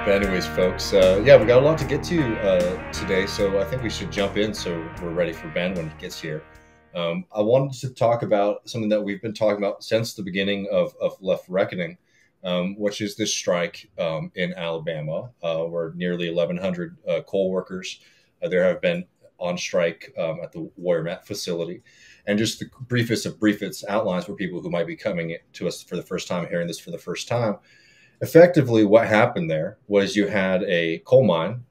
But anyways, folks, yeah, we got a lot to get to today, so I think we should jump in so we're ready for Ben when he gets here. I wanted to talk about something that we've been talking about since the beginning of Left Reckoning, which is this strike in Alabama, where nearly 1,100 coal workers there have been on strike at the Warrior Met facility. And just the briefest of briefest outlines for people who might be coming to us for the first time, hearing this for the first time. Effectively, what happened there was you had a coal mine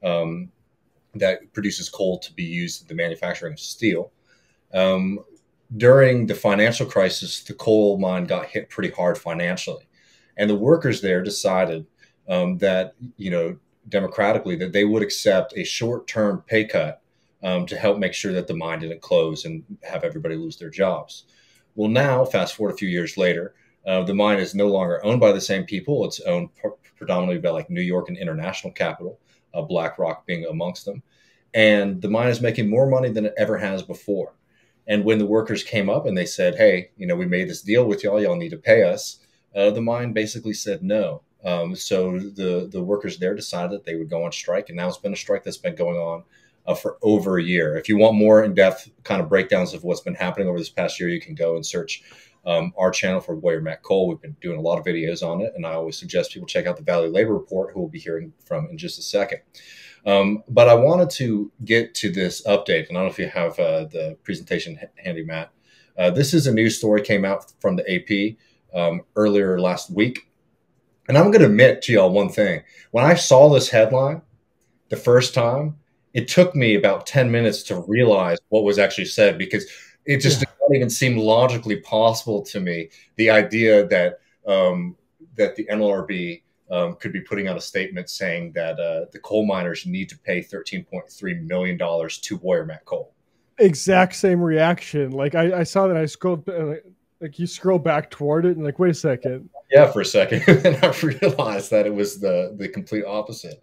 that produces coal to be used in the manufacturing of steel. During the financial crisis, the coal mine got hit pretty hard financially. And the workers there decided that, democratically, that they would accept a short-term pay cut to help make sure that the mine didn't close and have everybody lose their jobs. Well, now, fast forward a few years later, the mine is no longer owned by the same people. It's owned predominantly by like New York and international capital, BlackRock being amongst them. And the mine is making more money than it ever has before. And when the workers came up and they said, hey, we made this deal with y'all, y'all need to pay us, the mine basically said no. So the workers there decided that they would go on strike. And now it's been a strike that's been going on for over a year. If you want more in-depth kind of breakdowns of what's been happening over this past year, you can go and search our channel for Warrior Met Coal. We've been doing a lot of videos on it, and I always suggest people check out the Valley Labor Report, who we'll be hearing from in just a second. But I wanted to get to this update, and I don't know if you have the presentation handy, Matt. This is a news story came out from the AP earlier last week, and I'm going to admit to y'all one thing. When I saw this headline the first time, it took me about 10 minutes to realize what was actually said, because it just did not even seem logically possible to me, the idea that that the NLRB could be putting out a statement saying that the coal miners need to pay $13.3 million to Warrior Met Coal. Exact same reaction. Like I saw that, I scrolled, like you scroll back toward it and like, wait a second. Yeah, for a second. And I realized that it was the complete opposite.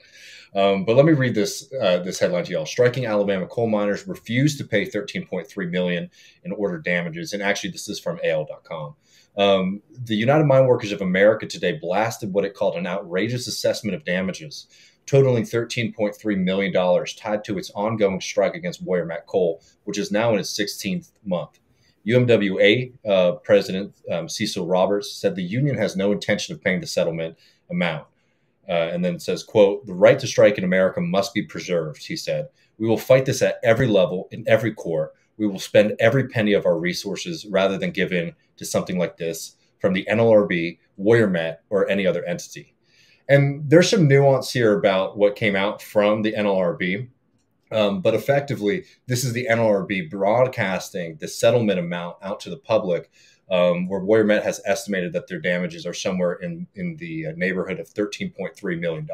But let me read this headline to y'all. Striking Alabama coal miners refuse to pay $13.3 million in ordered damages. And actually, this is from AL.com. The United Mine Workers of America today blasted what it called an outrageous assessment of damages, totaling $13.3 million, tied to its ongoing strike against Warrior Met Coal, which is now in its 16th month. UMWA President Cecil Roberts said the union has no intention of paying the settlement amount. And then it says, quote, "The right to strike in America must be preserved," he said. "We will fight this at every level, in every court. We will spend every penny of our resources rather than give in to something like this from the NLRB, Warrior Met, or any other entity." And there's some nuance here about what came out from the NLRB. But effectively, this is the NLRB broadcasting the settlement amount out to the public, where Warrior Met has estimated that their damages are somewhere in the neighborhood of $13.3 million.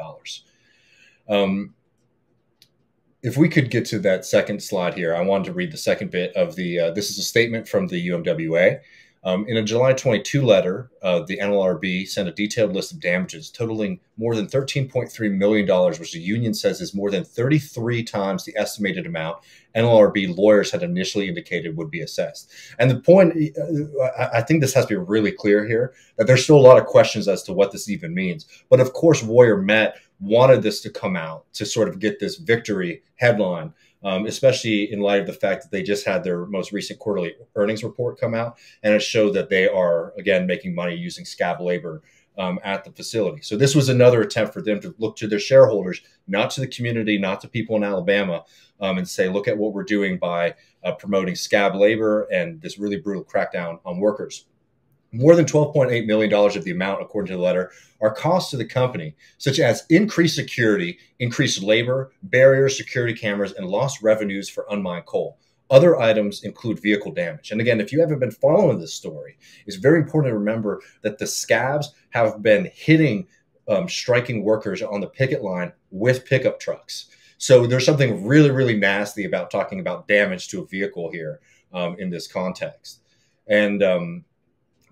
If we could get to that second slide here, I wanted to read the second bit of this is a statement from the UMWA. In a July 22 letter, the NLRB sent a detailed list of damages totaling more than $13.3 million, which the union says is more than 33 times the estimated amount NLRB lawyers had initially indicated would be assessed. And the point, I think this has to be really clear here, that there's still a lot of questions as to what this even means. But of course, Warrior Met wanted this to come out to sort of get this victory headline, especially in light of the fact that they just had their most recent quarterly earnings report come out, and it showed that they are, again, making money using scab labor at the facility. So this was another attempt for them to look to their shareholders, not to the community, not to people in Alabama, and say, look at what we're doing by promoting scab labor and this really brutal crackdown on workers. More than $12.8 million of the amount, according to the letter, are costs to the company, such as increased security, increased labor, barriers, security cameras, and lost revenues for unmined coal. Other items include vehicle damage. And again, if you haven't been following this story, it's very important to remember that the scabs have been hitting striking workers on the picket line with pickup trucks. So there's something really, really nasty about talking about damage to a vehicle here in this context. And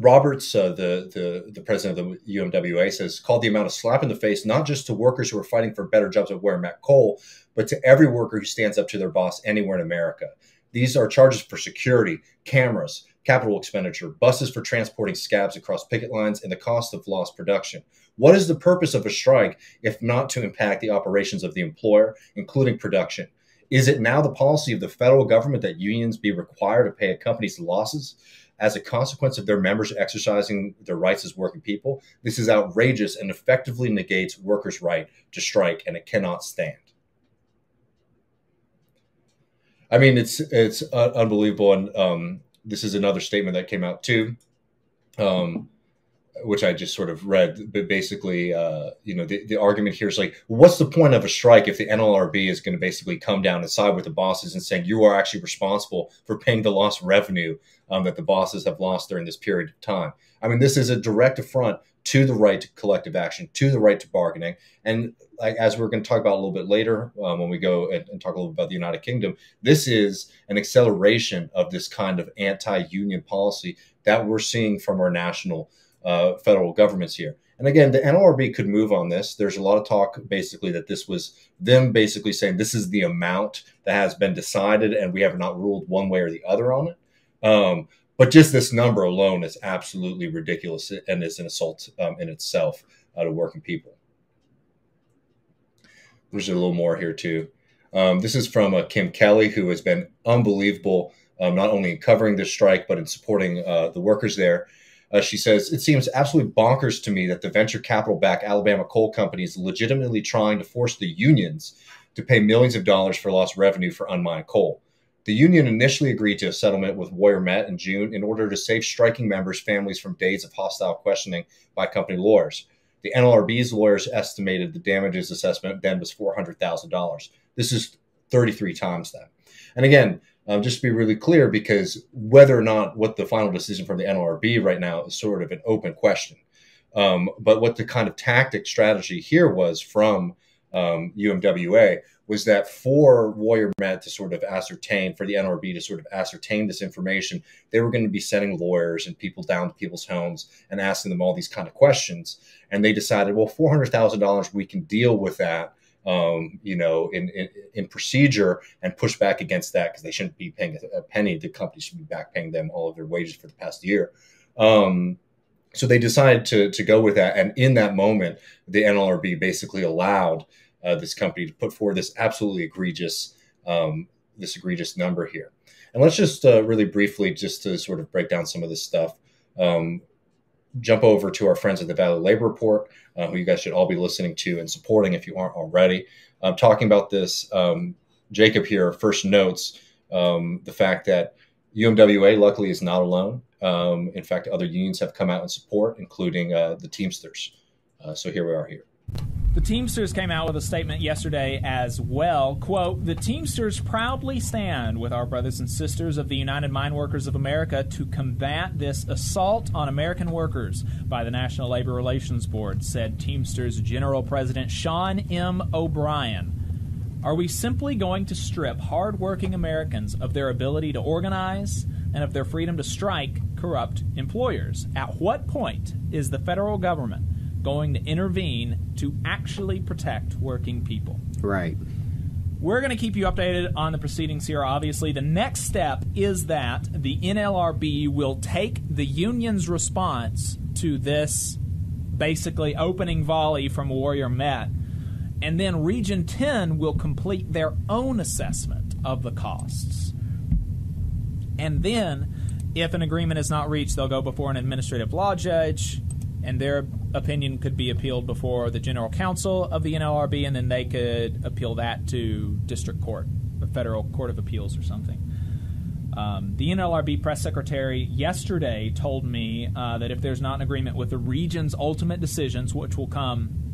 Roberts, the president of the UMWA, says, called the amount a slap in the face, not just to workers who are fighting for better jobs at Warrior Met Coal, but to every worker who stands up to their boss anywhere in America. These are charges for security, cameras, capital expenditure, buses for transporting scabs across picket lines, and the cost of lost production. What is the purpose of a strike if not to impact the operations of the employer, including production? Is it now the policy of the federal government that unions be required to pay a company's losses as a consequence of their members exercising their rights as working people? This is outrageous and effectively negates workers' right to strike, and it cannot stand. I mean, it's unbelievable, and this is another statement that came out too, which I just sort of read. But basically, the argument here is like, what's the point of a strike if the NLRB is going to basically come down and side with the bosses and saying you are actually responsible for paying the lost revenue that the bosses have lost during this period of time? I mean, this is a direct affront to the right to collective action, to the right to bargaining. And like, as we're going to talk about a little bit later, when we go and talk a little bit about the United Kingdom, this is an acceleration of this kind of anti-union policy that we're seeing from our national federal governments here. And again, the NLRB could move on this. There's a lot of talk basically that this was them basically saying this is the amount that has been decided and we have not ruled one way or the other on it. But just this number alone is absolutely ridiculous and is an assault in itself to working people. There's a little more here too. This is from Kim Kelly, who has been unbelievable, not only in covering this strike, but in supporting the workers there. She says, it seems absolutely bonkers to me that the venture capital-backed Alabama coal company is legitimately trying to force the unions to pay millions of dollars for lost revenue for unmined coal. The union initially agreed to a settlement with Warrior Met in June in order to save striking members' families from days of hostile questioning by company lawyers. The NLRB's lawyers estimated the damages assessment then was $400,000. This is 33 times that. And again, just to be really clear, because whether or not what the final decision from the NLRB right now is sort of an open question. But what the kind of tactic strategy here was from UMWA was that for Warrior Met to sort of ascertain, for the NLRB to sort of ascertain this information, they were going to be sending lawyers and people down to people's homes and asking them all these kind of questions. And they decided, well, $400,000, we can deal with that, in procedure and push back against that because they shouldn't be paying a penny. The company should be back paying them all of their wages for the past year. So they decided to go with that. And in that moment, the NLRB basically allowed this company to put forward this absolutely egregious number here. And let's just really briefly, just to sort of break down some of this stuff, jump over to our friends at the Valley Labor Report, who you guys should all be listening to and supporting if you aren't already. Talking about this, Jacob here first notes the fact that UMWA luckily is not alone. In fact, other unions have come out in support, including the Teamsters. So here we are here. The Teamsters came out with a statement yesterday as well. Quote, "The Teamsters proudly stand with our brothers and sisters of the United Mine Workers of America to combat this assault on American workers by the National Labor Relations Board," said Teamsters General President Sean M. O'Brien. "Are we simply going to strip hard-working Americans of their ability to organize and of their freedom to strike corrupt employers? At what point is the federal government going to intervene to actually protect working people?" Right. We're going to keep you updated on the proceedings here. Obviously, the next step is that the NLRB will take the union's response to this basically opening volley from Warrior Met, and then Region 10 will complete their own assessment of the costs. And then, if an agreement is not reached, they'll go before an administrative law judge, and their opinion could be appealed before the General Counsel of the NLRB, and then they could appeal that to District Court, the Federal Court of Appeals or something. The NLRB press secretary yesterday told me that if there's not an agreement with the region's ultimate decisions, which will come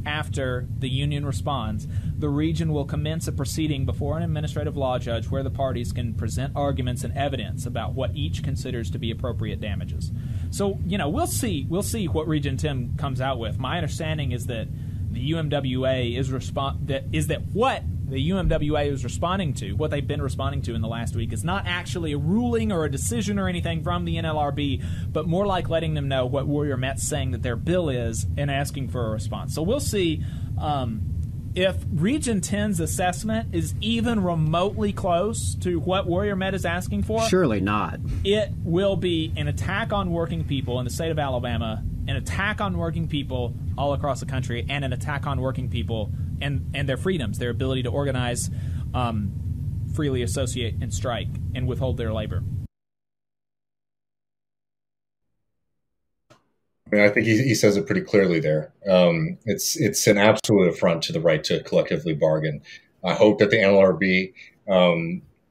after the union responds, the region will commence a proceeding before an administrative law judge where the parties can present arguments and evidence about what each considers to be appropriate damages. So, we'll see what Region 10 comes out with. My understanding is that the UMWA what the UMWA is responding to, what they've been responding to in the last week, is not actually a ruling or a decision or anything from the NLRB, but more like letting them know what Warrior Met's saying that their bill is and asking for a response. So we'll see if Region 10's assessment is even remotely close to what Warrior Med is asking for, surely not. It will be an attack on working people in the state of Alabama, an attack on working people all across the country, and an attack on working people and their freedoms, their ability to organize, freely associate and strike, and withhold their labor. I mean, I think he says it pretty clearly there. It's an absolute affront to the right to collectively bargain. I hope that the NLRB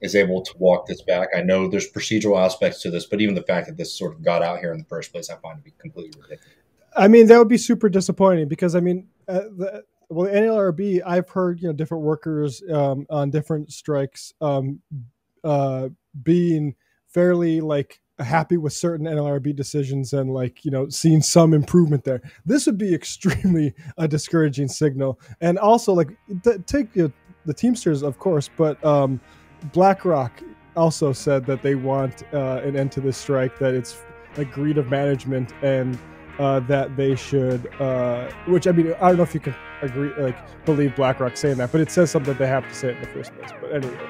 is able to walk this back. I know there's procedural aspects to this, but even the fact that this sort of got out here in the first place, I find to be completely ridiculous. I mean, that would be super disappointing because, I mean, the NLRB, I've heard, different workers on different strikes being fairly, happy with certain NLRB decisions and seeing some improvement there. This would be extremely a discouraging signal. And also take the Teamsters, of course, but BlackRock also said that they want an end to this strike, that it's greed of management, and that they should, which, I mean, I don't know if you can agree, believe BlackRock saying that, but it says something that they have to say it in the first place. But anyway.